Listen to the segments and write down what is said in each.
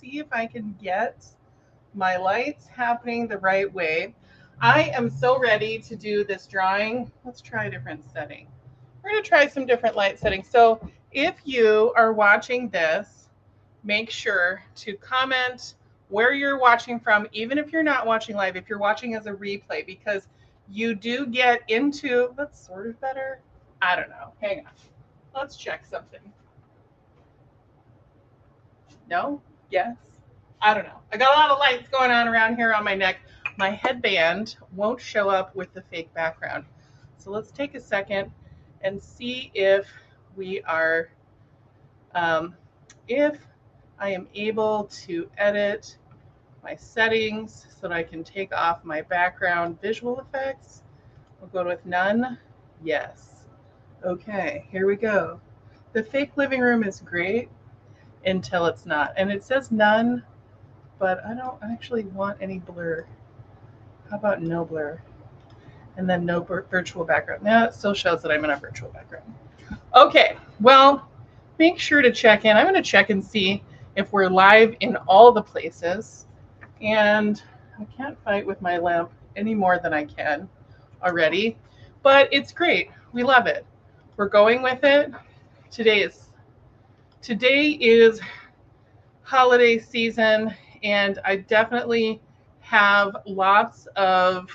see if I can get my lights happening the right way. I am so ready to do this drawing. Let's try a different setting. We're going to try some different light settings. So if you are watching this, make sure to comment where you're watching from, even if you're not watching live, if you're watching as a replay, because you do get into, that's sort of better. I don't know. Hang on. Let's check something. No? Yes? I don't know. I got a lot of lights going on around here on my neck. My headband won't show up with the fake background. So let's take a second and see if we are, if I am able to edit my settings so that I can take off my background visual effects. We'll go with none. Yes. Okay, here we go. The fake living room is great until it's not. And it says none, but I don't actually want any blur. How about no blur? And then no virtual background. Now it still shows that I'm in a virtual background. Okay, well, make sure to check in. I'm going to check and see if we're live in all the places. And I can't fight with my lamp any more than I can already, but it's great. We love it. We're going with it. Today is holiday season, and I definitely have lots of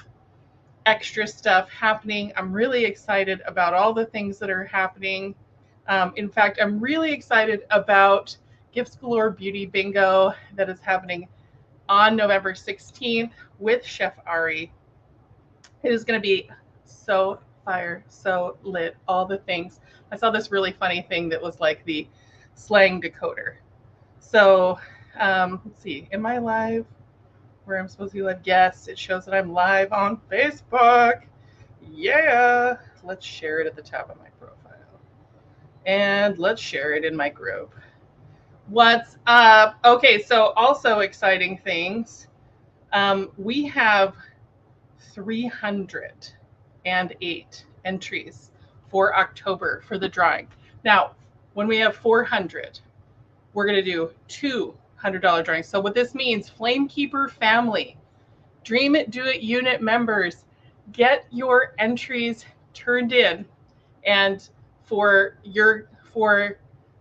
extra stuff happening. I'm really excited about all the things that are happening. In fact, I'm really excited about Gifts Galore Beauty Bingo that is happening on November 16th with Chef Ari. It is going to be so fire, so lit, all the things. I saw this really funny thing that was like the slang decoder. So let's see, am I live where I'm supposed to be live? Yes, it shows that I'm live on Facebook. Yeah, let's share it at the top of my profile. And let's share it in my group. What's up? Okay, so also exciting things. We have 308 entries for October for the drawing. Now, when we have 400, we're going to do $200 drawings. So what this means, Flamekeeper family, Dream It, Do It unit members, get your entries turned in. And for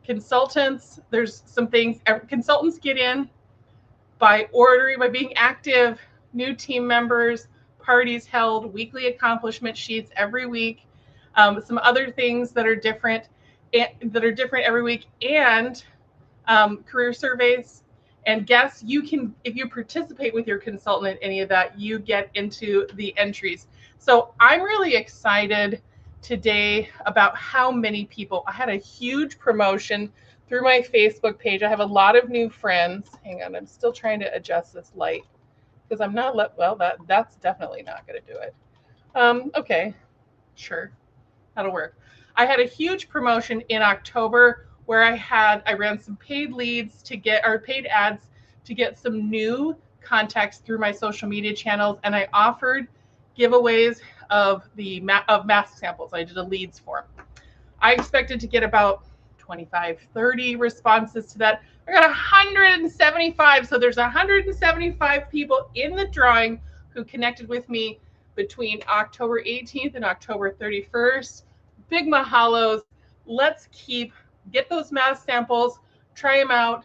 consultants, there's some things consultants get in by ordering, by being active, new team members, parties held, weekly accomplishment sheets every week, some other things that are different every week, and career surveys. And guess you can, if you participate with your consultant in any of that, you get into the entries. So I'm really excited today about how many people. I had a huge promotion through my Facebook page. I have a lot of new friends. Hang on, I'm still trying to adjust this light because I'm not, well, that's definitely not going to do it. Okay, sure, that'll work. I had a huge promotion in October where I ran some paid leads to get, or paid ads to get some new contacts through my social media channels, and I offered giveaways of mask samples. I did a leads form. I expected to get about 25, 30 responses to that. I got 175. So there's 175 people in the drawing who connected with me between October 18th and October 31st. Big mahalos. Let's get those mask samples, try them out,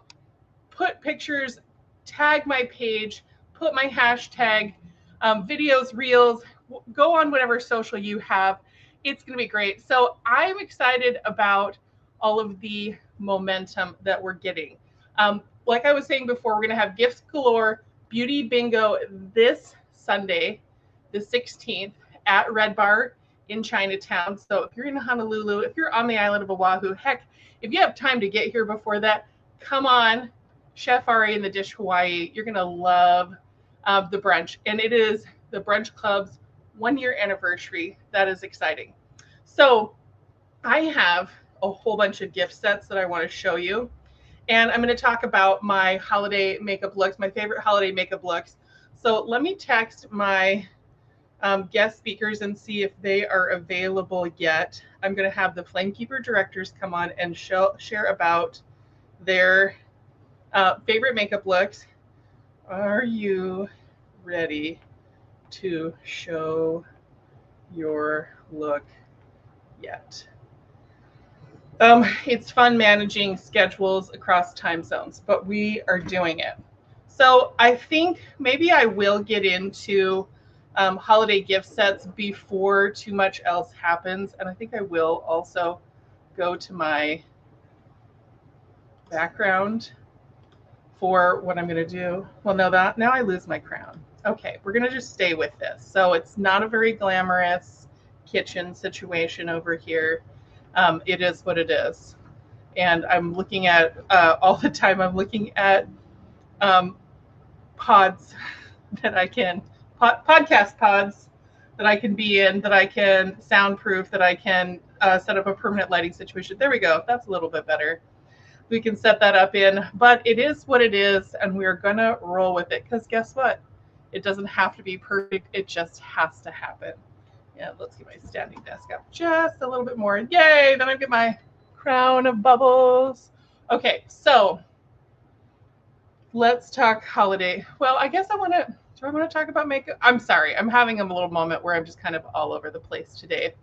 put pictures, tag my page, put my hashtag, videos, reels, go on whatever social you have. It's going to be great. So I'm excited about all of the momentum that we're getting. Like I was saying before, we're going to have Gifts Galore Beauty Bingo this Sunday, the 16th at Red Bar in Chinatown. So if you're in Honolulu, if you're on the island of Oahu, heck, if you have time to get here before that, come on. Chef Ari and the Dish Hawaii, you're going to love the brunch. And it is the Brunch Club's 1-year anniversary. That is exciting. So I have a whole bunch of gift sets that I want to show you. And I'm going to talk about my holiday makeup looks, my favorite holiday makeup looks. So let me text my guest speakers and see if they are available yet. I'm going to have the Flamekeeper directors come on and share about their Favorite makeup looks. Are you ready to show your look yet? It's fun managing schedules across time zones, but we are doing it. So I think maybe I will get into holiday gift sets before too much else happens. And I think I will also go to my background for what I'm going to do. Well, no, that now I lose my crown. Okay, we're going to just stay with this. So it's not a very glamorous kitchen situation over here. It is what it is. And I'm looking at all the time, I'm looking at pods that I can, podcast pods that I can be in, that I can soundproof, that I can set up a permanent lighting situation. There we go. That's a little bit better. We can set that up in, but it is what it is, and we're gonna roll with it, because guess what? It doesn't have to be perfect. It just has to happen. Yeah, let's get my standing desk up just a little bit more. Yay, then I get my crown of bubbles. Okay, so let's talk holiday. Well, I guess do I want to talk about makeup? I'm sorry, I'm having a little moment where I'm just kind of all over the place today.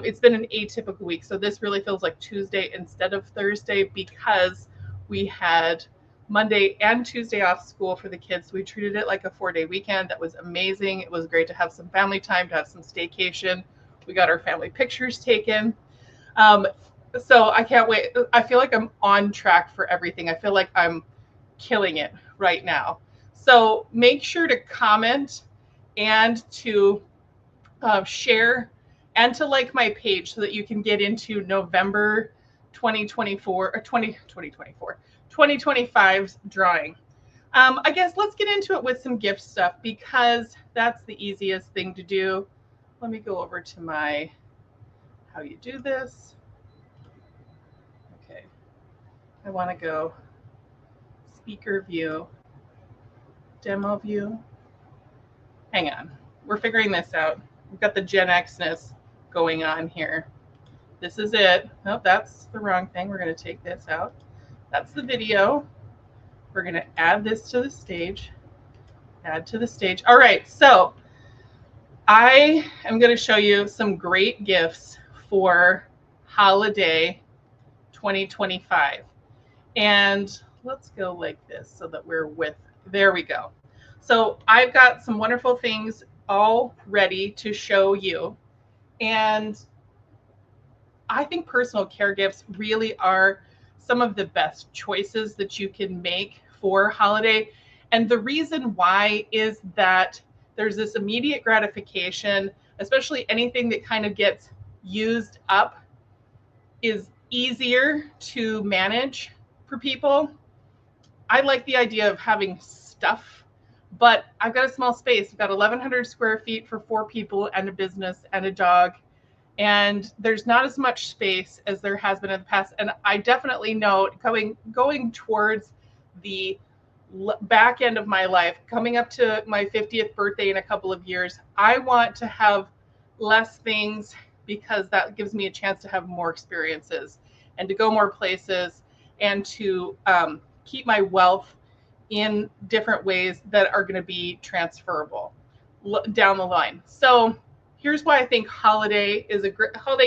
It's been an atypical week, so this really feels like Tuesday instead of Thursday, because we had Monday and Tuesday off school for the kids. We treated it like a 4-day weekend. That was amazing. It was great to have some family time, to have some staycation. We got our family pictures taken. So I can't wait. I feel like I'm on track for everything. I feel like I'm killing it right now. So make sure to comment and to share and to like my page so that you can get into November 2024 or 2025's drawing. I guess let's get into it with some gift stuff, because that's the easiest thing to do. Let me go over to my how you do this. Okay, I want to go speaker view, demo view. Hang on, we're figuring this out. We've got the Gen Xness going on here. This is it. Nope, that's the wrong thing. We're going to take this out. That's the video. We're going to add this to the stage. Add to the stage. All right, so I am going to show you some great gifts for holiday 2025. And let's go like this so that we're with, there we go. So I've got some wonderful things all ready to show you. And I think personal care gifts really are some of the best choices that you can make for holiday. And the reason why is that there's this immediate gratification, especially anything that kind of gets used up is easier to manage for people. I like the idea of having stuff, but I've got a small space. I've got 1,100 square feet for 4 people and a business and a dog. And there's not as much space as there has been in the past. And I definitely know going towards the back end of my life, coming up to my 50th birthday in a couple of years, I want to have less things, because that gives me a chance to have more experiences and to go more places and to keep my wealth in different ways that are going to be transferable down the line. So here's why I think holiday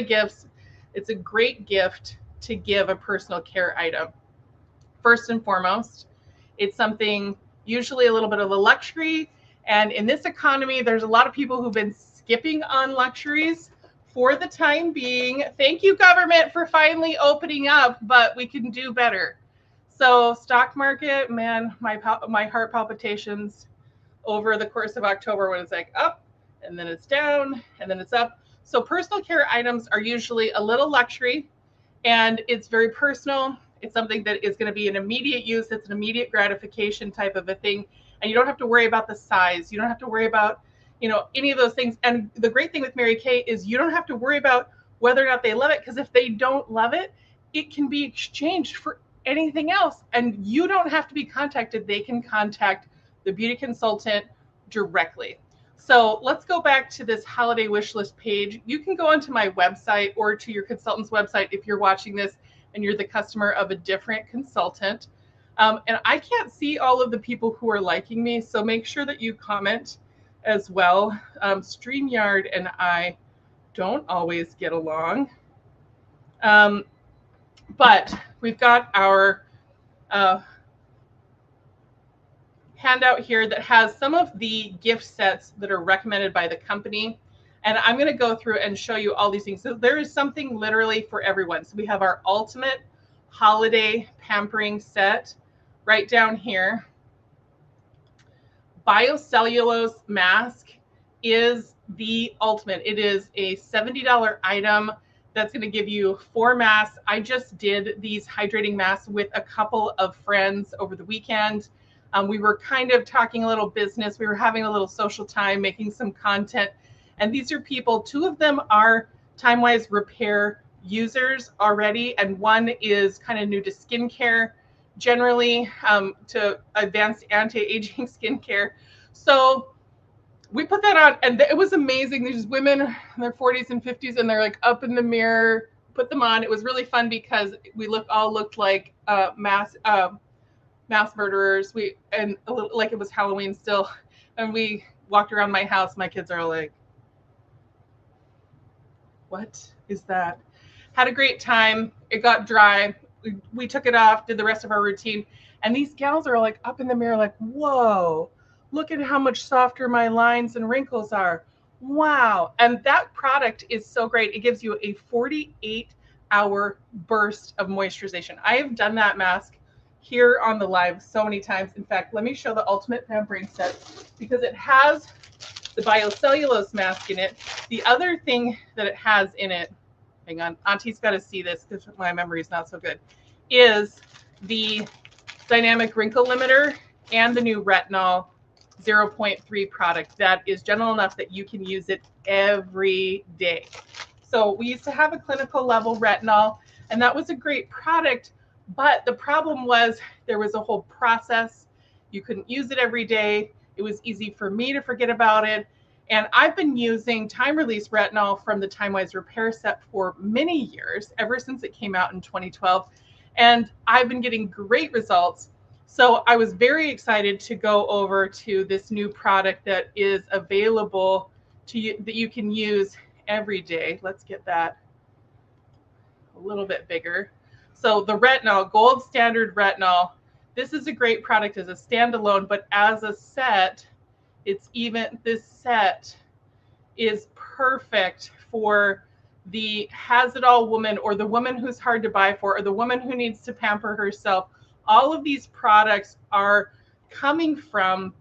gifts. It's a great gift to give a personal care item. First and foremost, it's something usually a little bit of a luxury. And in this economy, there's a lot of people who've been skipping on luxuries for the time being. Thank you, government, for finally opening up, but we can do better. So stock market, man, my heart palpitations over the course of October when it's like up, and then it's down, and then it's up. So personal care items are usually a little luxury, and it's very personal. It's something that is going to be an immediate use. It's an immediate gratification type of a thing. And you don't have to worry about the size. You don't have to worry about, any of those things. And the great thing with Mary Kay is you don't have to worry about whether or not they love it, because if they don't love it, it can be exchanged for anything else. And you don't have to be contacted. They can contact the beauty consultant directly. So let's go back to this holiday wish list page. You can go onto my website or to your consultant's website if you're watching this and you're the customer of a different consultant. And I can't see all of the people who are liking me, so make sure that you comment as well. StreamYard and I don't always get along. But we've got our handout here that has some of the gift sets that are recommended by the company. And I'm going to go through and show you all these things. So there is something literally for everyone. So we have our ultimate holiday pampering set right down here. Biocellulose mask is the ultimate. It is a $70 item that's going to give you 4 masks. I just did these hydrating masks with a couple of friends over the weekend. We were kind of talking a little business. We were having a little social time, making some content. And these are people, 2 of them are Timewise Repair users already, and 1 is kind of new to skincare generally, to advanced anti-aging skincare. So we put that on, and it was amazing. These women in their 40s and 50s, and they're like up in the mirror, put them on. It was really fun because we all looked like mass murderers. And like it was Halloween still, and we walked around my house. My kids are all like, "What is that?" Had a great time. It got dry. We took it off, did the rest of our routine, and these gals are like up in the mirror, like, "Whoa, look at how much softer my lines and wrinkles are. Wow!" And that product is so great. It gives you a 48-hour burst of moisturization. I have done that mask here on the live so many times. In fact, let me show the ultimate pampering set because it has the biocellulose mask in it. The other thing that it has in it, hang on, Auntie's got to see this because my memory is not so good, is the dynamic wrinkle limiter and the new retinol 0.3 product that is gentle enough that you can use it every day. So we used to have a clinical level retinol, and that was a great product, but the problem was there was a whole process. You couldn't use it every day. It was easy for me to forget about it. And I've been using time release retinol from the Timewise Repair set for many years, ever since it came out in 2012. And I've been getting great results. So I was very excited to go over to this new product that is available to you, that you can use every day. Let's get that a little bit bigger. So the retinol, gold standard retinol, this is a great product as a standalone, but as a set, this set is perfect for the has-it-all woman, or the woman who's hard to buy for, or the woman who needs to pamper herself. All of these products are coming from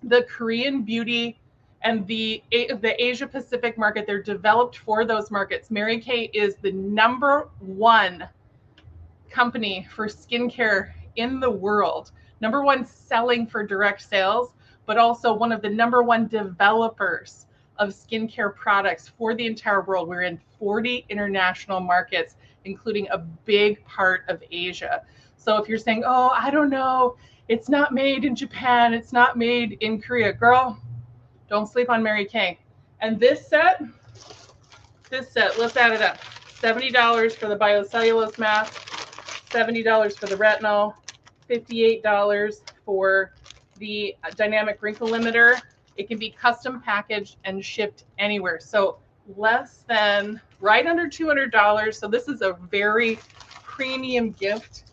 the Korean beauty and the Asia Pacific market. They're developed for those markets. Mary Kay is the #1 company for skincare in the world, #1 selling for direct sales, but also one of the #1 developers of skincare products for the entire world. We're in 40 international markets, including a big part of Asia. So if you're saying, "Oh, I don't know, it's not made in Japan, it's not made in Korea," girl, don't sleep on Mary Kay. And this set, let's add it up. $70 for the biocellulose mask, $70 for the retinol, $58 for the dynamic wrinkle limiter. It can be custom packaged and shipped anywhere. So less than, right under $200. So this is a very premium gift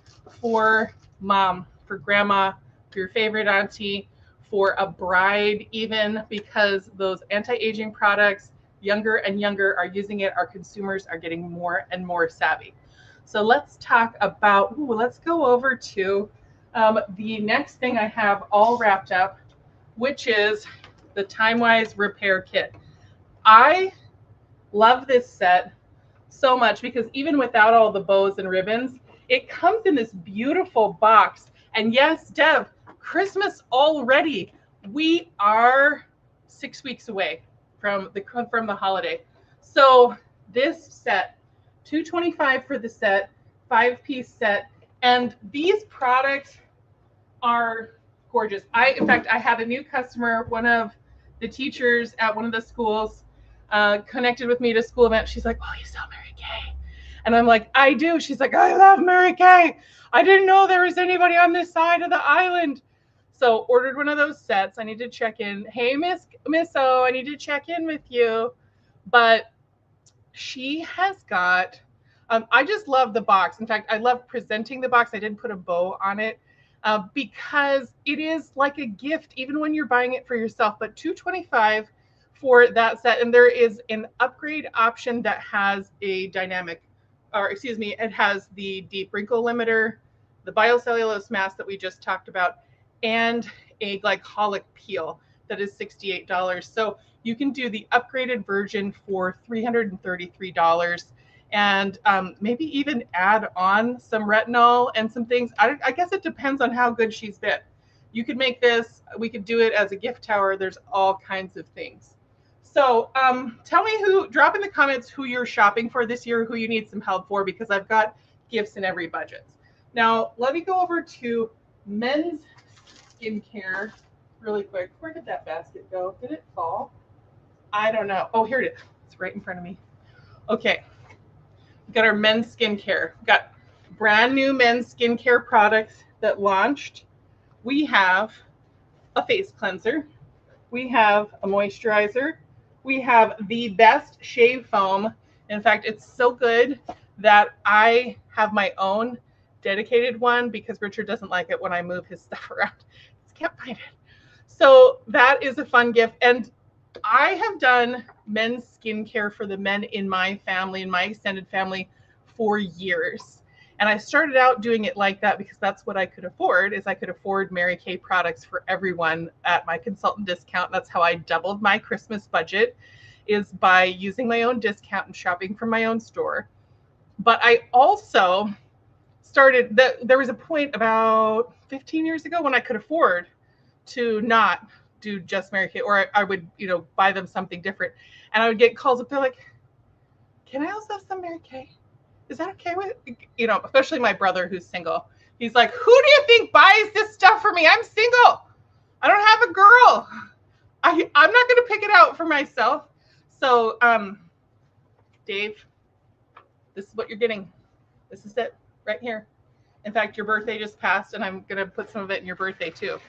for mom, for grandma, for your favorite auntie, for a bride even, because those anti-aging products, younger and younger are using it. Our consumers are getting more and more savvy. So let's talk about, let's go over to the next thing I have all wrapped up, which is the Timewise Repair Kit. I love this set so much because even without all the bows and ribbons, it comes in this beautiful box. And yes, Deb, Christmas already. We are 6 weeks away from the holiday. So this set, $225 for the set, 5-piece set, and these products are gorgeous. In fact, I had a new customer, one of the teachers at one of the schools, connected with me to a school event. She's like, "Oh, you sell Mary Kay?" And I'm like, I do. She's like, I love Mary Kay. I didn't know there was anybody on this side of the island. So ordered one of those sets. I need to check in. Hey, Miss O, I need to check in with you. But she has got, I just love the box. In fact, I love presenting the box. I didn't put a bow on it because it is like a gift, even when you're buying it for yourself. But $225 for that set. And there is an upgrade option that has a dynamic, or excuse me, it has the deep wrinkle limiter, the biocellulose mask that we just talked about, and a glycolic peel that is $68. So you can do the upgraded version for $333 and maybe even add on some retinol and some things. I guess it depends on how good she's been. You could make this, we could do it as a gift tower. There's all kinds of things. So tell me drop in the comments who you're shopping for this year, who you need some help for, because I've got gifts in every budget. Now, let me go over to men's skincare really quick. Where did that basket go? Did it fall? I don't know. Oh, here it is. It's right in front of me. Okay. We've got our men's skincare. We've got brand new men's skincare products that launched. We have a face cleanser. We have a moisturizer. We have the best shave foam. In fact, it's so good that I have my own dedicated one because Richard doesn't like it when I move his stuff around. He can't find it. So that is a fun gift. And I have done men's skincare for the men in my family, in my extended family, for years. And I started out doing it like that because that's what I could afford, is I could afford Mary Kay products for everyone at my consultant discount. That's how I doubled my Christmas budget, is by using my own discount and shopping from my own store. But I also started, there was a point about 15 years ago when I could afford to not do just Mary Kay, or I would, buy them something different. And I would get calls up, they're like, can I also have some Mary Kay? Is that okay with, especially my brother who's single. He's like, who do you think buys this stuff for me? I'm single. I don't have a girl. I'm not going to pick it out for myself. So, Dave, this is what you're getting. This is it right here. In fact, your birthday just passed, and I'm going to put some of it in your birthday too.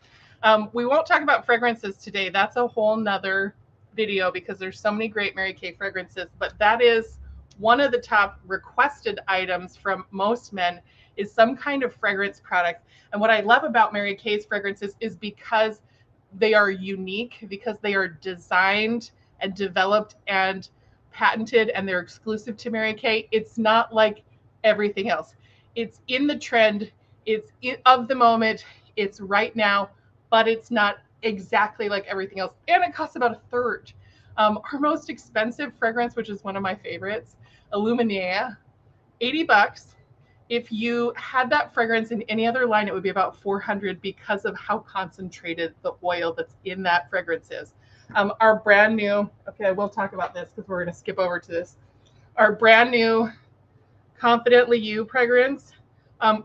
We won't talk about fragrances today. That's a whole nother video because there's so many great Mary Kay fragrances, but that is one of the top requested items from most men, is some kind of fragrance product. And what I love about Mary Kay's fragrances is because they are unique, because they are designed and developed and patented, and they're exclusive to Mary Kay. It's not like everything else. It's in the trend. It's of the moment. It's right now, but it's not exactly like everything else. And it costs about a third. Our most expensive fragrance, which is one of my favorites, Illuminea, $80. If you had that fragrance in any other line, it would be about $400 because of how concentrated the oil that's in that fragrance is. Our brand new, okay, we'll talk about this because we're going to skip over to this. Our brand new Confidently You fragrance,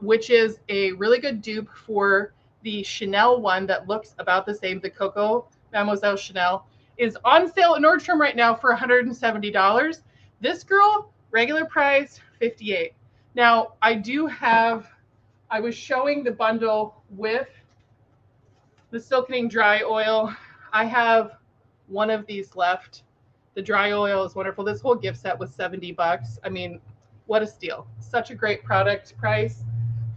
which is a really good dupe for the Chanel one that looks about the same, the Coco Mademoiselle Chanel, is on sale at Nordstrom right now for $170. This girl, regular price, $58. Now, I was showing the bundle with the Silkening Dry Oil. I have one of these left. The dry oil is wonderful. This whole gift set was $70. I mean, what a steal. Such a great product price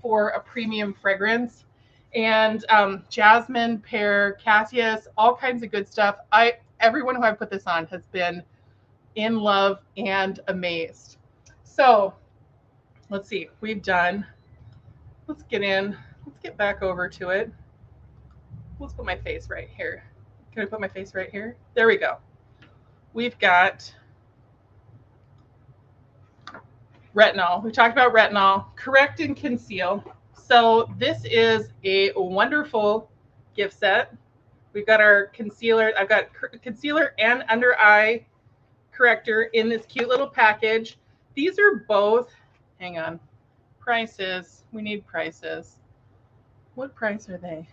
for a premium fragrance. And jasmine, pear, cassis, all kinds of good stuff. Everyone who I put this on has been in love and amazed. So let's see, let's get back over to it. Let's put my face right here. Can I put my face right here? There we go. We've got retinol. We talked about retinol, correct and conceal. So this is a wonderful gift set. We've got our concealer. I've got concealer and under eye corrector in this cute little package. These are both, hang on, prices. We need prices. What price are they?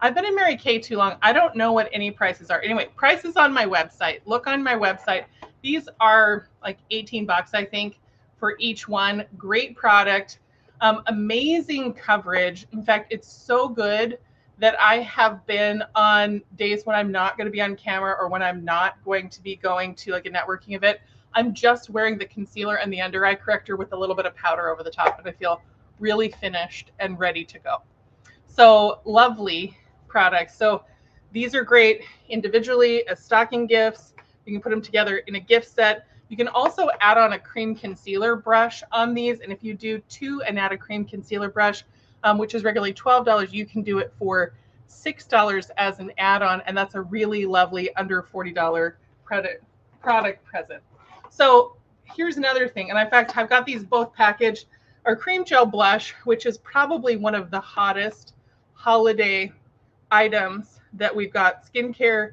I've been in Mary Kay too long. I don't know what any prices are. Anyway, prices on my website. Look on my website. These are like $18, I think, for each one. Great product, amazing coverage. In fact, it's so good that I have been on days when I'm not going to be on camera or when I'm not going to be going to like a networking event. I'm just wearing the concealer and the under eye corrector with a little bit of powder over the top, and I feel really finished and ready to go. So lovely products. So these are great individually as stocking gifts. You can put them together in a gift set. You can also add on a cream concealer brush on these. And if you do 2 and add a cream concealer brush, which is regularly $12, you can do it for $6 as an add-on. And that's a really lovely under $40 product present. So here's another thing. And in fact, I've got these both packaged. Our cream gel blush, which is probably one of the hottest holiday items that we've got, skincare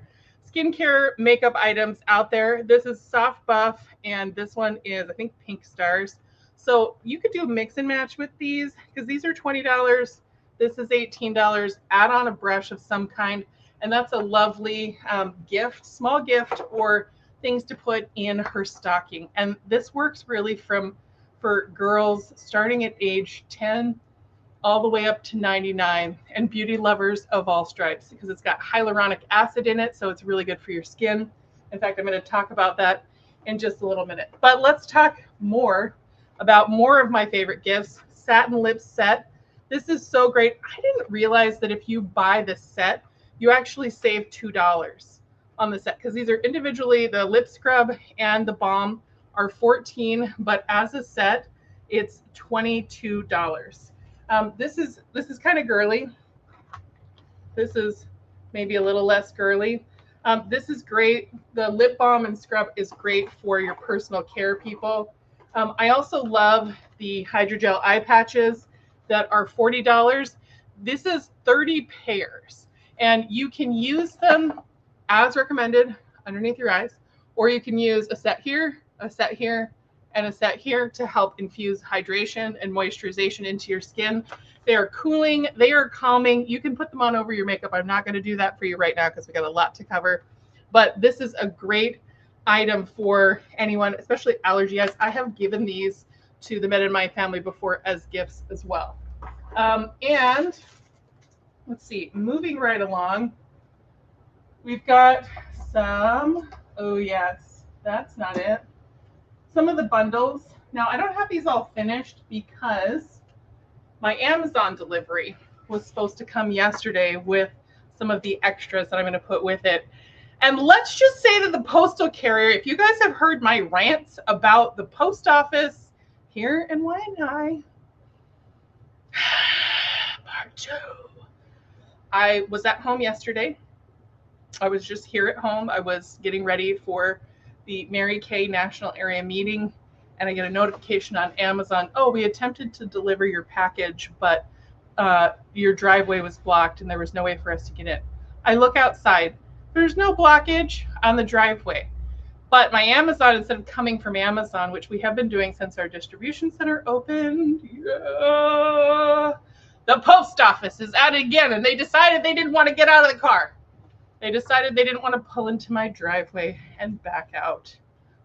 makeup items out there. This is Soft Buff, and this one is, I think, Pink Stars. So you could do a mix and match with these because these are $20. This is $18. Add on a brush of some kind, and that's a lovely gift, small gift, or things to put in her stocking. And this works really for girls starting at age 10 all the way up to 99, and beauty lovers of all stripes, because it's got hyaluronic acid in it, so it's really good for your skin. In fact, I'm going to talk about that in just a little minute. But let's talk more about more of my favorite gifts. Satin lip set. This is so great. I didn't realize that if you buy this set, you actually save $2 on the set, because these are individually, the lip scrub and the balm are $14, but as a set, it's $22. This is kind of girly. This is maybe a little less girly. This is great. The lip balm and scrub is great for your personal care people. I also love the hydrogel eye patches that are $40. This is 30 pairs, and you can use them as recommended underneath your eyes, or you can use a set here, a set here, and a set here to help infuse hydration and moisturization into your skin. They are cooling, they are calming. You can put them on over your makeup. I'm not going to do that for you right now because we got a lot to cover, but this is a great item for anyone, especially allergy eyes. I have given these to the men in my family before as gifts as well. And let's see, moving right along, we've got some, oh yes, that's not it. Some of the bundles. Now, I don't have these all finished because my Amazon delivery was supposed to come yesterday with some of the extras that I'm going to put with it. And let's just say that the postal carrier, if you guys have heard my rants about the post office here in Waianae, part 2. I was at home yesterday. I was just here at home. I was getting ready for the Mary Kay National Area Meeting, and I get a notification on Amazon. Oh, we attempted to deliver your package, but your driveway was blocked and there was no way for us to get in. I look outside. There's no blockage on the driveway. But my Amazon, instead of coming from Amazon, which we have been doing since our distribution center opened, the post office is at it again, and they decided they didn't want to get out of the car. They decided they didn't want to pull into my driveway and back out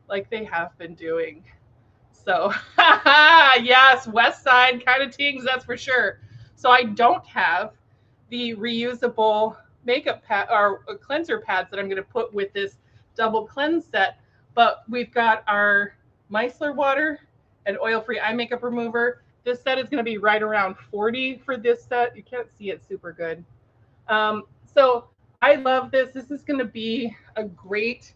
like they have been doing. So, yes, West Side kind of tings, that's for sure. So I don't have the reusable makeup pad or cleanser pads that I'm going to put with this double cleanse set, but we've got our micellar water and oil-free eye makeup remover. This set is going to be right around $40 for this set. You can't see it super good. So I love this. This is going to be a great,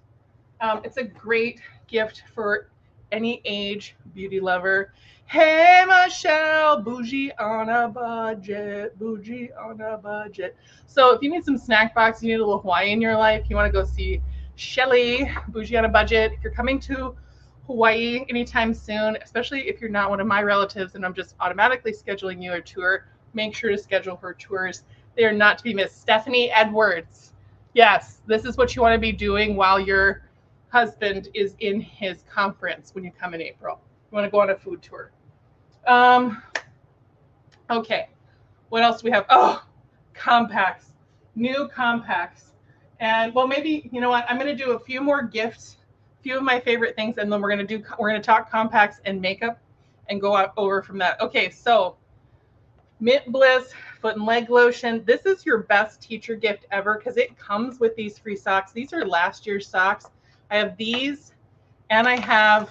it's a great gift for any age beauty lover. Hey, Michelle, bougie on a budget, bougie on a budget. So if you need some snack box, you need a little Hawaii in your life, you want to go see Shelly, bougie on a budget. If you're coming to Hawaii anytime soon, especially if you're not one of my relatives and I'm just automatically scheduling you a tour, make sure to schedule her tours. They are not to be missed. Stephanie Edwards. Yes, this is what you want to be doing while your husband is in his conference when you come in April. You want to go on a food tour. Okay, what else do we have? Oh, compacts, new compacts. And well, maybe, you know what, I'm going to do a few more few of my favorite things, and then we're gonna talk compacts and makeup and go out over from that. Okay, so Mint Bliss foot and leg lotion. This is your best teacher gift ever because it comes with these free socks. These are last year's socks. I have these, and I have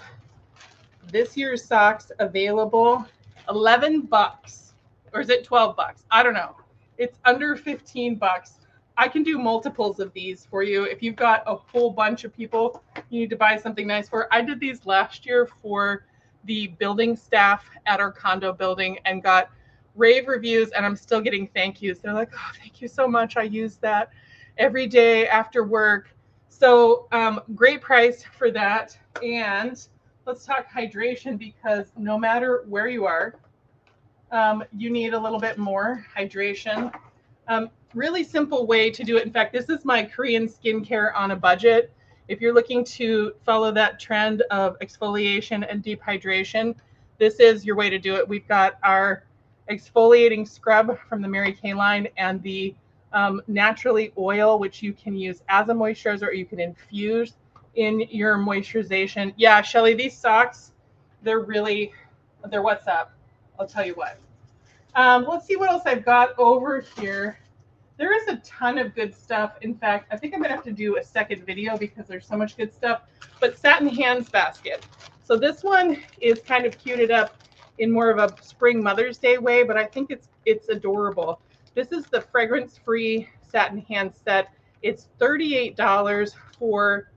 this year's socks available. $11, or is it 12 bucks? I don't know. It's under 15 bucks. I can do multiples of these for you. If you've got a whole bunch of people you need to buy something nice for. I did these last year for the building staff at our condo building and got rave reviews, and I'm still getting thank yous. They're like, oh, thank you so much. I use that every day after work. So great price for that. And let's talk hydration, because no matter where you are, you need a little bit more hydration. Really simple way to do it. In fact, this is my Korean skincare on a budget. If you're looking to follow that trend of exfoliation and deep hydration, this is your way to do it. We've got our exfoliating scrub from the Mary Kay line and the naturally oil, which you can use as a moisturizer or you can infuse in your moisturization. Yeah, Shelly, these socks, they're what's up. I'll tell you what. Let's see what else I've got over here. There is a ton of good stuff. In fact, I think I'm going to have to do a second video because there's so much good stuff. But Satin Hands Basket. So this one is kind of cuted up in more of a spring Mother's Day way, but I think it's adorable. This is the fragrance-free satin hand set. It's $38 for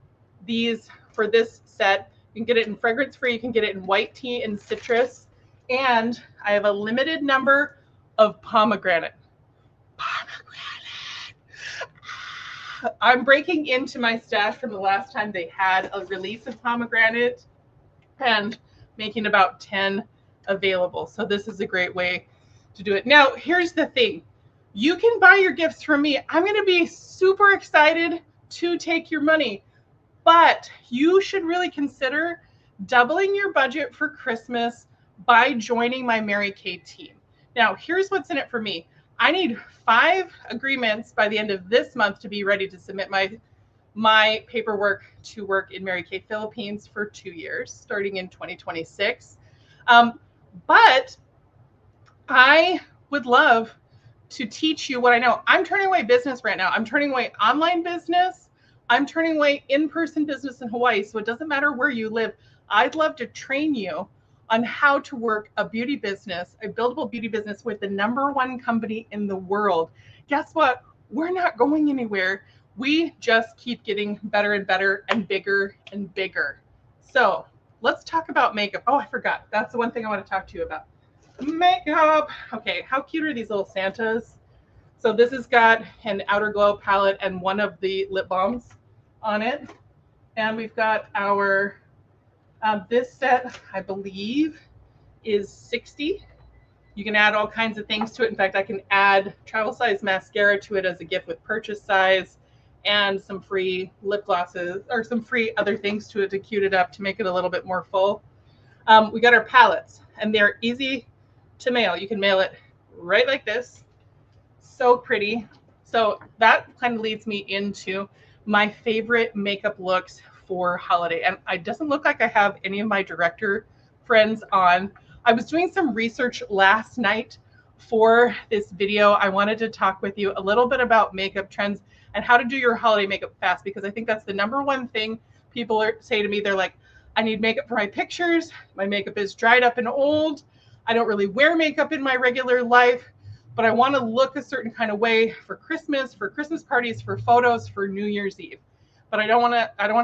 this set. You can get it in fragrance-free. You can get it in white tea and citrus. And I have a limited number of pomegranate. I'm breaking into my stash from the last time they had a release of pomegranate and making about 10 available. So this is a great way to do it. Now, here's the thing. You can buy your gifts from me. I'm going to be super excited to take your money, but you should really consider doubling your budget for Christmas by joining my Mary Kay team. Now, here's what's in it for me. I need 5 agreements by the end of this month to be ready to submit my paperwork to work in Mary Kay Philippines for 2 years, starting in 2026. But I would love to teach you what I know. I'm turning away business right now. I'm turning away online business. I'm turning away in-person business in Hawaii. So it doesn't matter where you live. I'd love to train you on how to work a beauty business, a buildable beauty business with the #1 company in the world. Guess what? We're not going anywhere. We just keep getting better and better and bigger and bigger. So let's talk about makeup. Oh, I forgot. That's the one thing I want to talk to you about. Makeup. Okay, how cute are these little Santas? So this has got an Outer Glow palette and one of the lip balms on it. And we've got our this set, I believe, is $60. You can add all kinds of things to it. In fact, I can add travel size mascara to it as a gift with purchase size and some free lip glosses or some free other things to it to cute it up to make it a little bit more full. We got our palettes, and they're easy to mail. You can mail it right like this. So pretty. So that kind of leads me into my favorite makeup looks for holiday. And it doesn't look like I have any of my director friends on. I was doing some research last night for this video. I wanted to talk with you a little bit about makeup trends and how to do your holiday makeup fast, because I think that's the #1 thing people say to me. They're like, I need makeup for my pictures. My makeup is dried up and old. I don't really wear makeup in my regular life, but I want to look a certain kind of way for Christmas parties, for photos, for New Year's Eve. But I don't want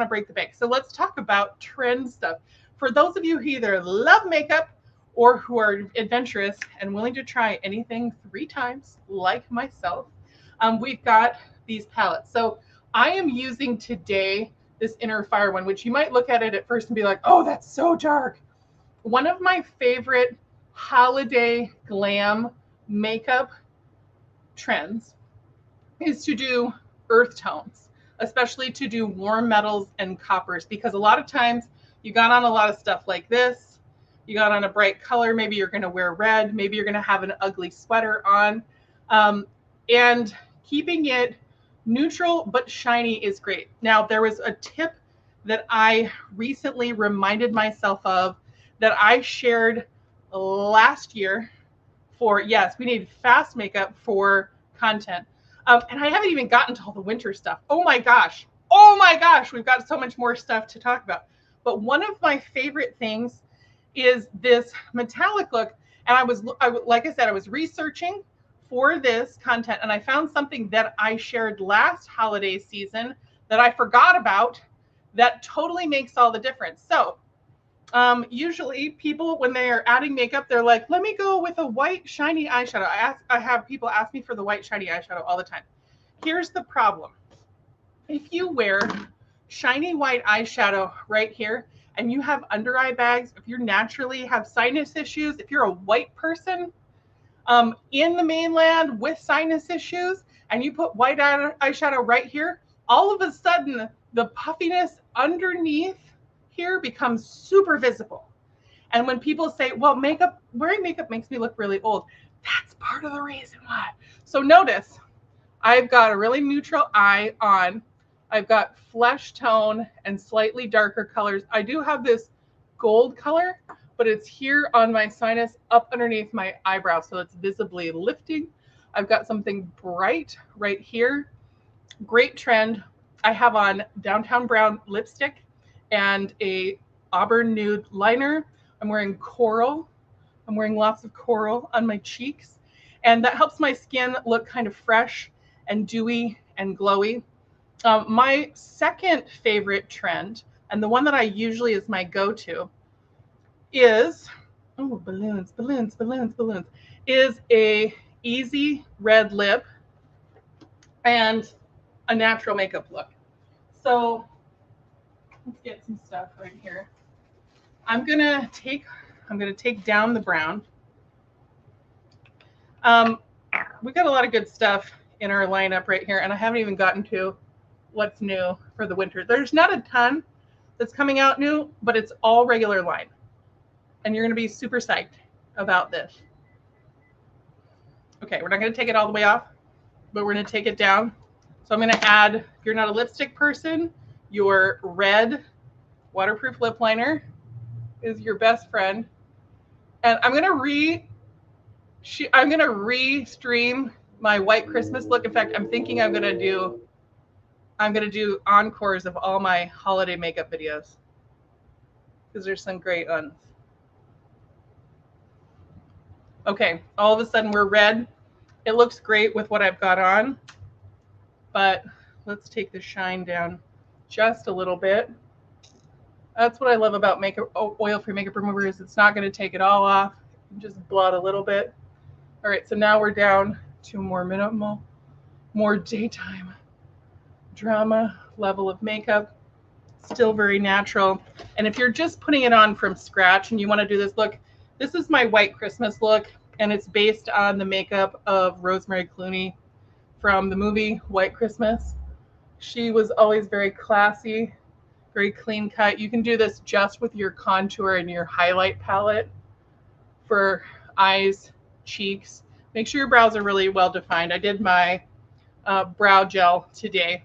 to break the bank. So let's talk about trend stuff. For those of you who either love makeup or who are adventurous and willing to try anything 3 times, like myself, we've got these palettes. So I am using today this Inner Fire one, which you might look at it at first and be like, oh, that's so dark. One of my favorite holiday glam makeup trends is to do earth tones, especially to do warm metals and coppers, because a lot of times you got on a lot of stuff like this, you got on a bright color, maybe you're going to wear red, maybe you're going to have an ugly sweater on, and keeping it neutral but shiny is great. Now, there was a tip that I recently reminded myself of that I shared last year for, yes, we need fast makeup for content. And I haven't even gotten to all the winter stuff. Oh my gosh. Oh my gosh. We've got so much more stuff to talk about. But one of my favorite things is this metallic look. And like I said, I was researching for this content and I found something that I shared last holiday season that I forgot about that totally makes all the difference. So usually people, when they are adding makeup, they're like, let me go with a white shiny eyeshadow. I have people ask me for the white shiny eyeshadow all the time. Here's the problem. If you wear shiny white eyeshadow right here and you have under eye bags, if you naturally have sinus issues, if you're a white person in the mainland with sinus issues and you put white eyeshadow right here, all of a sudden the puffiness underneath here becomes super visible. And when people say, well, wearing makeup makes me look really old, that's part of the reason why. So notice I've got a really neutral eye on. I've got flesh tone and slightly darker colors. I do have this gold color, but it's here on my sinus up underneath my eyebrow. So it's visibly lifting. I've got something bright right here. Great trend. I have on Downtown Brown lipstick and a auburn nude liner. I'm wearing coral. I'm wearing lots of coral on my cheeks. And that helps my skin look kind of fresh and dewy and glowy. My second favorite trend, and the one that I usually is my go-to, is, oh, balloons, balloons, balloons, balloons, is a easy red lip and a natural makeup look. So let's get some stuff right here. I'm gonna take down the brown. We got a lot of good stuff in our lineup right here, and I haven't even gotten to what's new for the winter. There's not a ton that's coming out new, but it's all regular line. And you're gonna be super psyched about this. Okay, we're not gonna take it all the way off, but we're gonna take it down. So I'm gonna add, if you're not a lipstick person, your red waterproof lip liner is your best friend. And I'm gonna re-stream my white Christmas look. In fact, I'm thinking I'm gonna do encores of all my holiday makeup videos because there's some great ones. Okay, all of a sudden we're red. It looks great with what I've got on, but let's take the shine down just a little bit. That's what I love about oil-free makeup remover is it's not going to take it all off. You just blot a little bit. All right, so now we're down to more minimal, more daytime drama level of makeup. Still very natural. And if you're just putting it on from scratch and you want to do this look, this is my white Christmas look, and it's based on the makeup of Rosemary Clooney from the movie White Christmas. She was always very classy, very clean cut. You can do this just with your contour and your highlight palette for eyes, cheeks. Make sure your brows are really well defined. I did my brow gel today.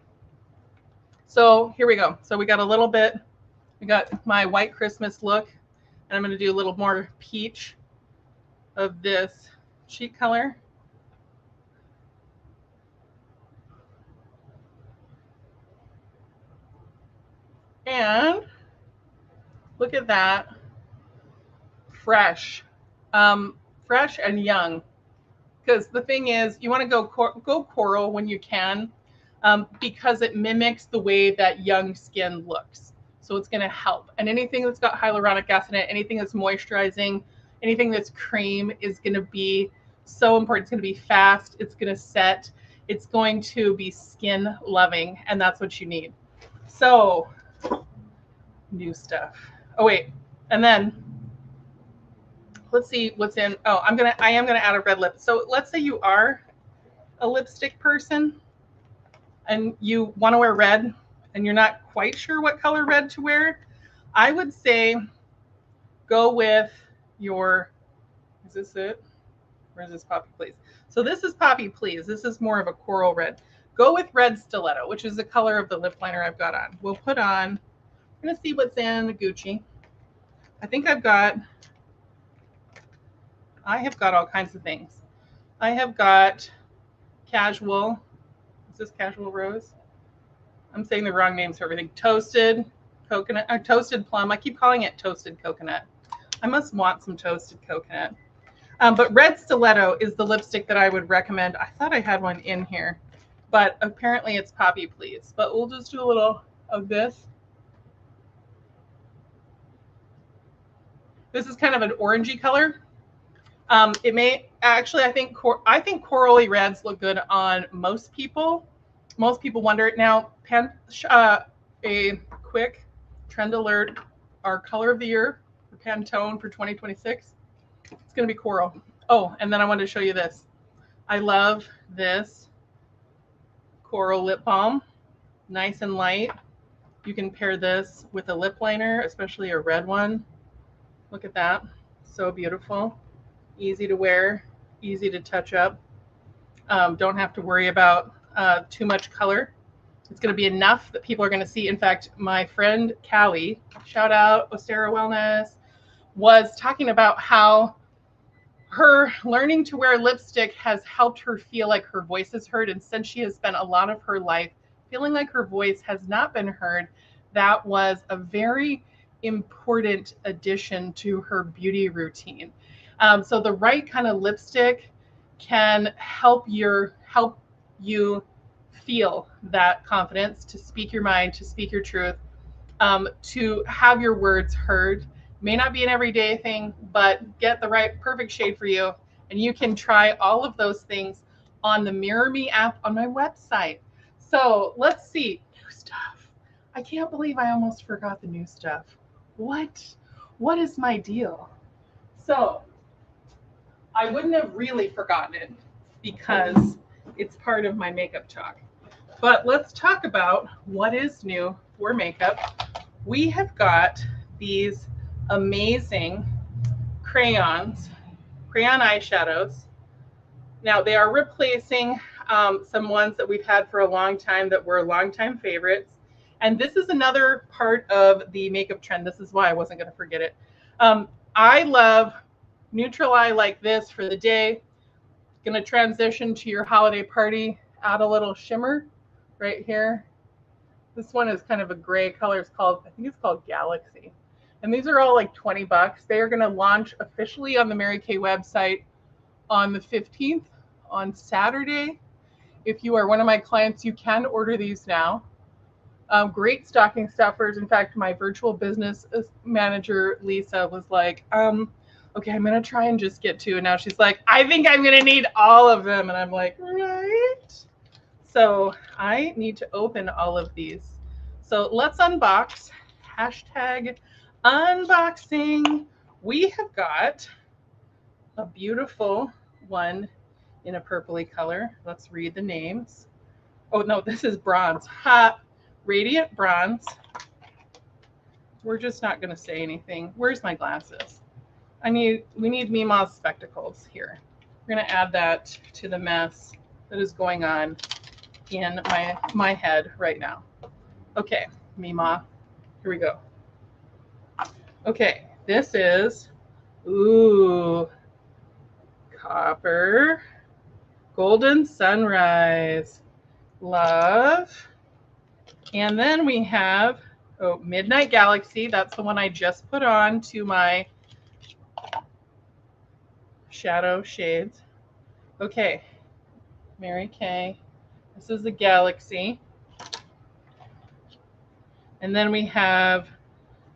So here we go. So we got a little bit, we got my white Christmas look, and I'm going to do a little more peach of this cheek color. And look at that, fresh, fresh and young. Because the thing is, you want to go coral when you can, because it mimics the way that young skin looks. So it's going to help. And anything that's got hyaluronic acid in it, anything that's moisturizing, anything that's cream is going to be so important. It's going to be fast. It's going to set. It's going to be skin loving, and that's what you need. So new stuff. Oh wait, and then let's see what's in. Oh, I am gonna add a red lip. So let's say you are a lipstick person and you want to wear red and you're not quite sure what color red to wear. I would say go with your, is this it? Or is this Poppy Please? So this is Poppy Please. This is more of a coral red. Go with red stiletto, which is the color of the lip liner I've got on. We'll put on I'm going to see what's in Gucci. I think I have got all kinds of things. I have got casual. Is this casual rose? I'm saying the wrong names for everything. Toasted coconut or toasted plum. I keep calling it toasted coconut. I must want some toasted coconut. But Red Stiletto is the lipstick that I would recommend. I thought I had one in here, but apparently it's Poppy Please. But we'll just do a little of this. This is kind of an orangey color. It may actually, I think corally reds look good on most people. Most people wonder it. Now, a quick trend alert, our color of the year for Pantone for 2026, it's going to be coral. Oh, and then I wanted to show you this. I love this coral lip balm, nice and light. You can pair this with a lip liner, especially a red one. Look at that, so beautiful. Easy to wear, easy to touch up. Don't have to worry about too much color. It's going to be enough that people are going to see. In fact, my friend Callie, shout out Ostera Wellness, was talking about how her learning to wear lipstick has helped her feel like her voice is heard. And since she has spent a lot of her life feeling like her voice has not been heard, that was a very important addition to her beauty routine. So the right kind of lipstick can help you feel that confidence to speak your mind, to speak your truth, to have your words heard. May not be an everyday thing, but get the right perfect shade for you. And you can try all of those things on the Mirror Me app on my website. So let's see. New stuff. I can't believe I almost forgot the new stuff. What is my deal? So I wouldn't have really forgotten it because it's part of my makeup talk. But let's talk about what is new for makeup. We have got these amazing crayon eyeshadows. Now they are replacing some ones that we've had for a long time that were longtime favorites. And this is another part of the makeup trend. This is why I wasn't going to forget it. I love neutral eye like this for the day. Going to transition to your holiday party. Add a little shimmer right here. This one is kind of a gray color. I think it's called Galaxy. And these are all like 20 bucks. They are going to launch officially on the Mary Kay website on the 15th, on Saturday. If you are one of my clients, you can order these now. Great stocking stuffers. In fact, my virtual business manager, Lisa, was like, okay, I'm going to try and just get two. And now she's like, I think I'm going to need all of them. And I'm like, right. So I need to open all of these. So let's unbox. Hashtag unboxing. We have got a beautiful one in a purpley color. Let's read the names. Oh, no, this is bronze. Hot Radiant Bronze. We're just not going to say anything. Where's my glasses? We need Mima's spectacles here. We're going to add that to the mess that is going on in my head right now. Okay, Mima, here we go. Okay, this is, copper, golden sunrise, love. And then we have, Midnight Galaxy. That's the one I just put on to my shadow shades. Okay, Mary Kay. This is the Galaxy. And then we have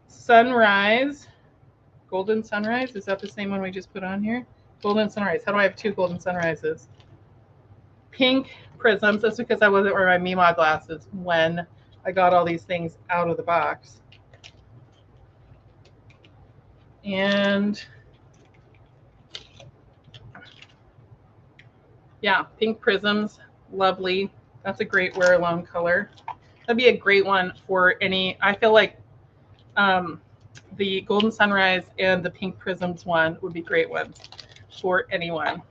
Sunrise, Golden Sunrise. Is that the same one we just put on here? Golden Sunrise. How do I have two Golden Sunrises? Pink Prisms. That's because I wasn't wearing my Mima glasses when I got all these things out of the box. And yeah, Pink Prisms. Lovely. That's a great wear alone color. That'd be a great one for any, I feel like the Golden Sunrise and the Pink Prisms one would be great ones for anyone,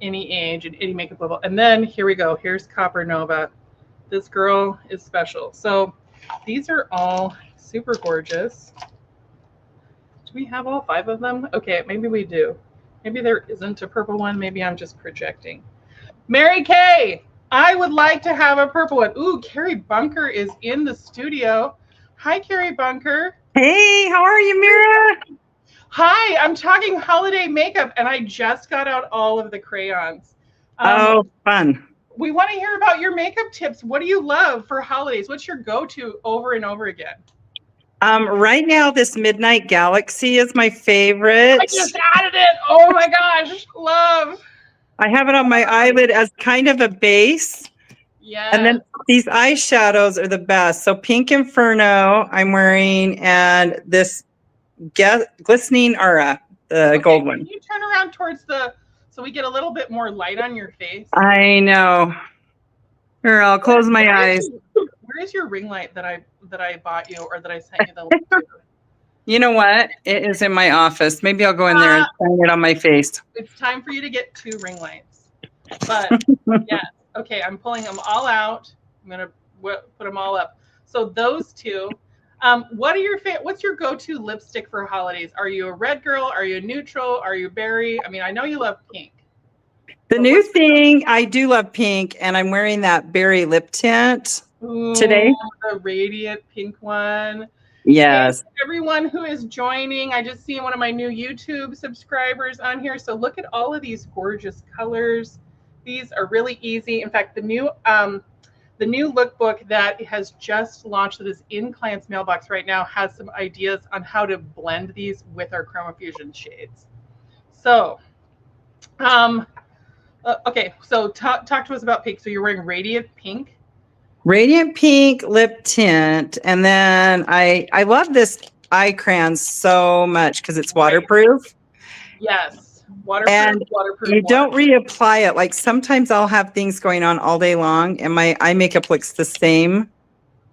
any age and any makeup level. And then here we go. Here's Copper Nova. This girl is special. So these are all Super gorgeous. Do we have all 5 of them? Okay, maybe we do. Maybe there isn't a purple one. Maybe I'm just projecting. Mary Kay, I would like to have a purple one. Ooh, Carrie Bunker is in the studio. Hi, Carrie Bunker. Hey, how are you, Myrra? Hi, I'm talking holiday makeup, and I just got out all of the crayons. Oh, fun. We want to hear about your makeup tips. What do you love for holidays? What's your go-to over and over again? Right now, this Midnight Galaxy is my favorite. I just added it. Oh my gosh, love. I have it on my eyelid as kind of a base. Yes. And then these eyeshadows are the best. So Pink Inferno I'm wearing, and this glistening Aura, the gold one. Can you turn around towards so we get a little bit more light on your face? I know. Here, I'll close my eyes. Where is your ring light that I bought you, or that I sent you the link to? You know what? It is in my office. Maybe I'll go in there and shine it on my face. It's time for you to get 2 ring lights. But yes, okay, I'm pulling them all out. I'm gonna put them all up. So those 2. What's your go-to lipstick for holidays? Are you a red girl? Are you a neutral? Are you berry? I mean, I know you love pink. The new thing, I do love pink, and I'm wearing that berry lip tint today. The radiant pink one. Yes. And everyone who is joining, I just see one of my new YouTube subscribers on here. So look at all of these gorgeous colors. These are really easy. In fact, the new lookbook that has just launched, that is in client's mailbox right now, has some ideas on how to blend these with our Chroma Fusion shades. So, okay, so talk to us about pink. So you're wearing radiant pink. Radiant pink lip tint. And then I love this eye crayon so much because it's waterproof. Yes. Waterproof. And you don't reapply it. Like sometimes I'll have things going on all day long and my eye makeup looks the same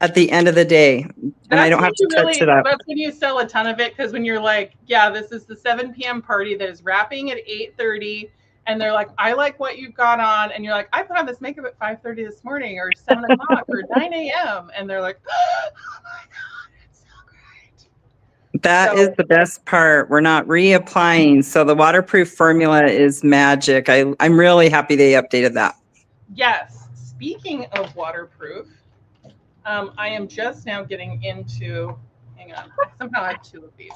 at the end of the day. And I don't have to touch it up. That's when you sell a ton of it, because when you're like, yeah, this is the 7 p.m. party that is wrapping at 8:30. And they're like, I like what you've got on. And you're like, I put on this makeup at 5:30 this morning, or 7 o'clock, or 9 a.m. And they're like, oh my God, it's so great. That is the best part. We're not reapplying. So the waterproof formula is magic. I'm really happy they updated that. Yes. Speaking of waterproof, I am just now getting into, hang on, somehow I have 2 of these.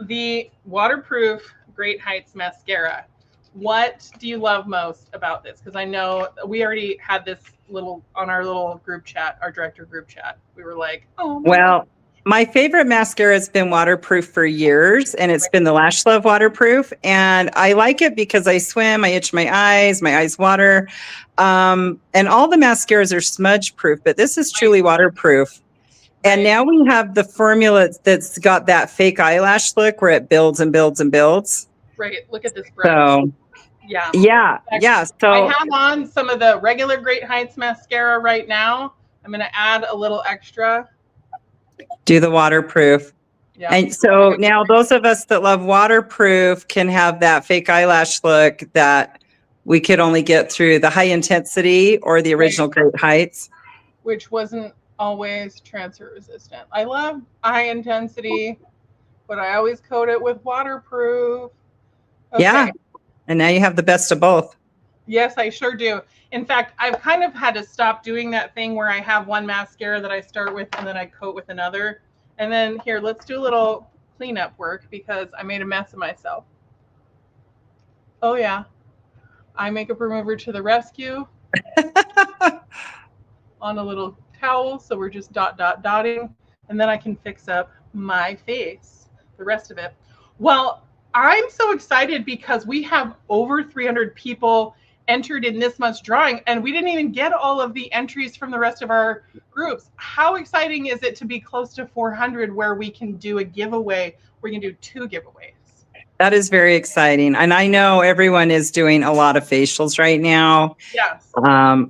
The waterproof Great Heights mascara. What do you love most about this? Because I know we already had this on our little group chat, our director group chat. We were like, oh. Well, my favorite mascara has been waterproof for years, and it's been the Lash Love waterproof. And I like it because I swim, I itch my eyes water. And all the mascaras are smudge proof, but this is truly waterproof. And now we have the formula that's got that fake eyelash look where it builds and builds and builds. Right. Look at this brush. So, yeah. So I have on some of the regular Great Heights mascara right now. I'm going to add a little extra. Do the waterproof. Yeah. And so now those of us that love waterproof can have that fake eyelash look that we could only get through the high intensity or the original Great Heights. Which wasn't always transfer resistant. I love high intensity, but I always coat it with waterproof. Okay. Yeah. And now you have the best of both. Yes, I sure do. In fact, I've kind of had to stop doing that thing where I have one mascara that I start with and then I coat with another. And then here, let's do a little cleanup work because I made a mess of myself. Oh yeah. Eye makeup remover to the rescue. On a little towel. So we're just dotting. And then I can fix up my face, the rest of it. Well, I'm so excited because we have over 300 people entered in this month's drawing, and we didn't even get all of the entries from the rest of our groups. How exciting is it to be close to 400 where we can do a giveaway? We can do 2 giveaways. That is very exciting. And I know everyone is doing a lot of facials right now. Yes. A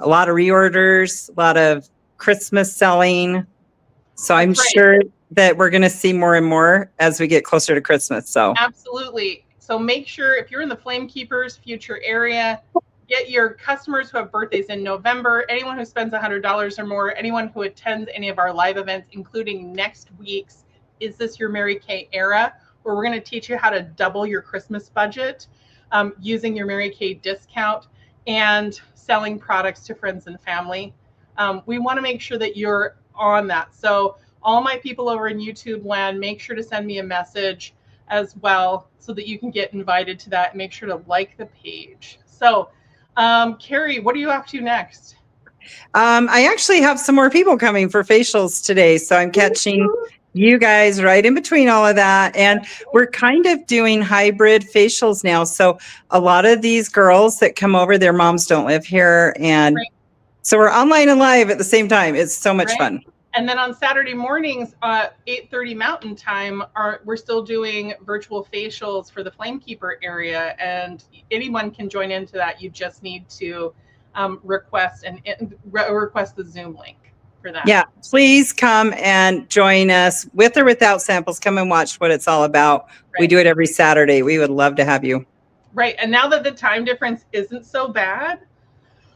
lot of reorders, a lot of Christmas selling. So I'm sure that we're going to see more and more as we get closer to Christmas. So absolutely. So make sure if you're in the Flamekeepers future area, get your customers who have birthdays in November, anyone who spends $100 or more, anyone who attends any of our live events, including next week's Is This Your Mary Kay era, where we're going to teach you how to double your Christmas budget using your Mary Kay discount and selling products to friends and family. We want to make sure that you're on that. So all my people over in YouTube land, make sure to send me a message as well so that you can get invited to that. Make sure to like the page. So Carrie, what are you up to next? I actually have some more people coming for facials today. So I'm catching you guys right in between all of that. And we're kind of doing hybrid facials now. So a lot of these girls that come over, their moms don't live here. And so we're online and live at the same time. It's so much fun. And then on Saturday mornings, 8:30 Mountain Time, we're still doing virtual facials for the Flamekeeper area, and anyone can join into that. You just need to request the Zoom link for that. Yeah, please come and join us with or without samples. Come and watch what it's all about. We do it every Saturday. We would love to have you. Right, and now that the time difference isn't so bad,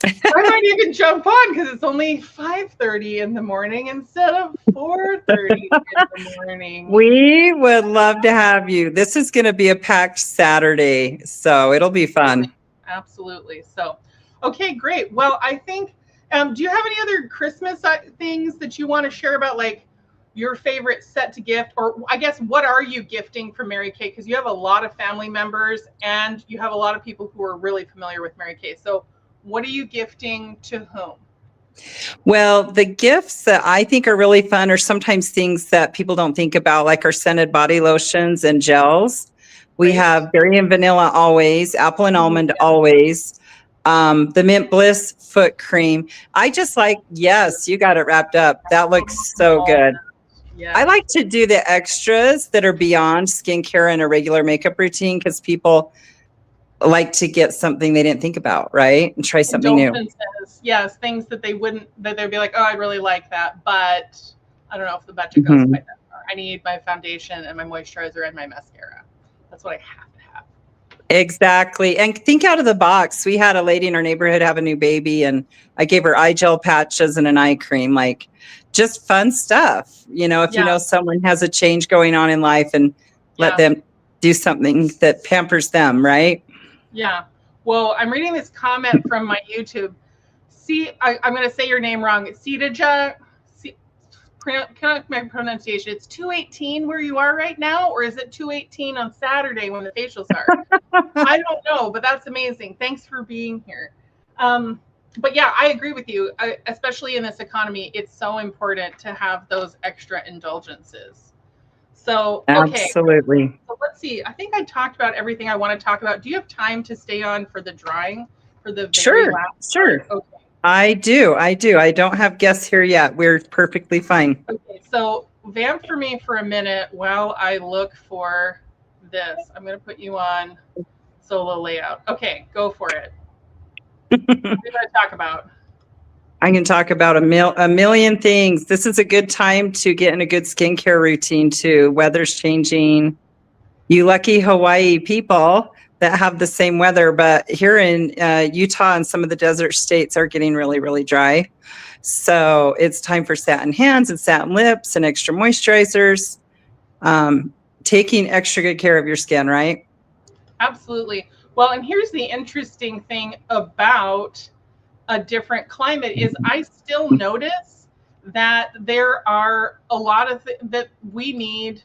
I might even jump on because it's only 5:30 in the morning instead of 4:30 in the morning. We would love to have you. This is going to be a packed Saturday, so it'll be fun. Absolutely. So, okay, great. Well, I think, do you have any other Christmas things that you want to share about, like your favorite set to gift, or I guess what are you gifting for Mary Kay? Because you have a lot of family members and you have a lot of people who are really familiar with Mary Kay. So what are you gifting to whom? Well, the gifts that I think are really fun are sometimes things that people don't think about, like our scented body lotions and gels. We have berry and vanilla always, apple and almond always, the mint bliss foot cream. I just like, yes, you got it wrapped up. That looks so good. Yeah. I like to do the extras that are beyond skincare and a regular makeup routine because people like to get something they didn't think about, right? And try something new. Yes, things that they'd be like, oh, I really like that, but I don't know if the budget goes quite that far. I need my foundation and my moisturizer and my mascara. That's what I have to have. Exactly. And think out of the box. We had a lady in our neighborhood have a new baby, and I gave her eye gel patches and an eye cream, like just fun stuff. You know, if you know someone has a change going on in life, and let them do something that pampers them, right? Yeah. Well, I'm reading this comment from my YouTube. I'm going to say your name wrong. Sitaja, my pronunciation. It's 2:18 where you are right now, or is it 2:18 on Saturday when the facials are? I don't know, but that's amazing. Thanks for being here. But yeah, I agree with you. Especially in this economy, it's so important to have those extra indulgences. So, okay. Absolutely. So let's see. I think I talked about everything I want to talk about. Do you have time to stay on for the drawing for the very last part? Okay. I do. I don't have guests here yet. We're perfectly fine. Okay. So vamp for me for a minute while I look for this. I'm going to put you on solo layout. Okay. Go for it. What are you going to talk about? I can talk about a million things. This is a good time to get in a good skincare routine too. Weather's changing. You lucky Hawaii people that have the same weather, but here in Utah and some of the desert states are getting really, really dry. So it's time for satin hands and satin lips and extra moisturizers. Taking extra good care of your skin, right? Absolutely. Well, and here's the interesting thing about a different climate is I still notice that there are a lot of that we need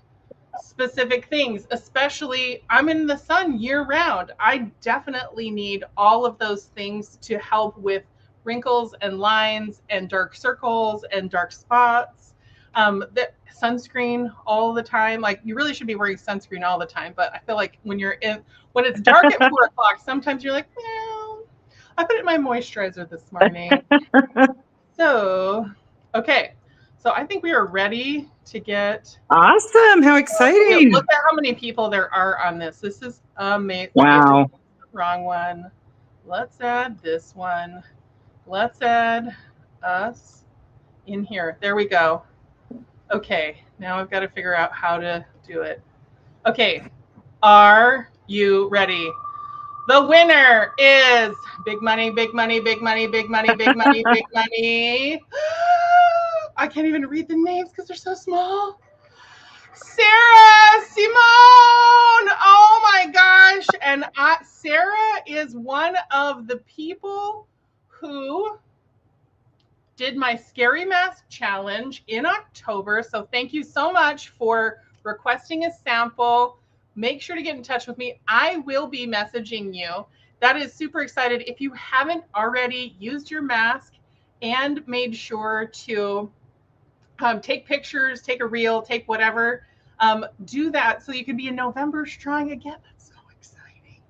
specific things, especially I'm in the sun year round. I definitely need all of those things to help with wrinkles and lines and dark circles and dark spots. That sunscreen all the time. Like you really should be wearing sunscreen all the time, but I feel like when it's dark at 4 o'clock, sometimes you're like, well, I put it in my moisturizer this morning. So, okay. So I think we are ready to get. Awesome. How exciting. Look at how many people there are on this. This is amazing. Wow. Wrong one. Let's add this one. Let's add us in here. There we go. Okay. Now I've got to figure out how to do it. Okay. Are you ready? The winner is big money, big money, big money, big money, big money, big money. I can't even read the names because they're so small. Sarah Simone. Oh my gosh. And Sarah is one of the people who did my scary mask challenge in October. So thank you so much for requesting a sample. Make sure to get in touch with me. I will be messaging you. That is super excited. If you haven't already used your mask and made sure to take pictures, take a reel, take whatever, do that so you can be in November's drawing again. That's so exciting.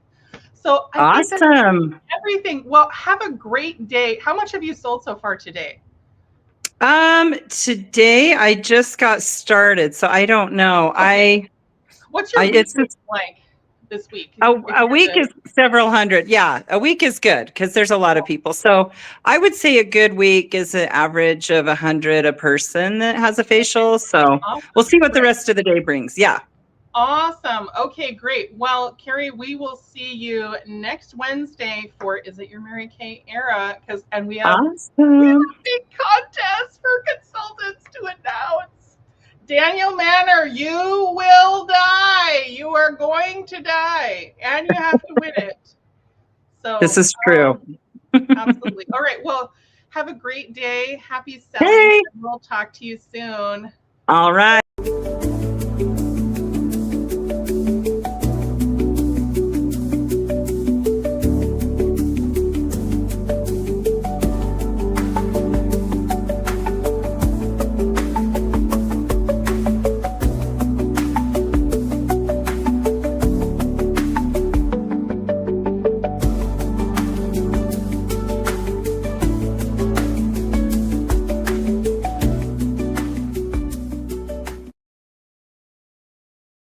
So I think that's Awesome. everything. Well, have a great day. How much have you sold so far today? Today I just got started, so I don't know. Okay. What's your week It's like this week? a week is several hundred. Yeah, a week is good because there's a lot of people. So I would say a good week is an average of 100 a person that has a facial. So Awesome. we'll see what the Great. rest of the day brings. Yeah. Awesome. Okay, great. Well, Carrie, we will see you next Wednesday for Is It Your Mary Kay era? And we have Awesome. a big contest for consultants to announce. Daniel Manor, you will die. You are going to die, and you have to win it. So This is true. Absolutely. All right. Well, have a great day. Happy selling. Hey. We'll talk to you soon. All right.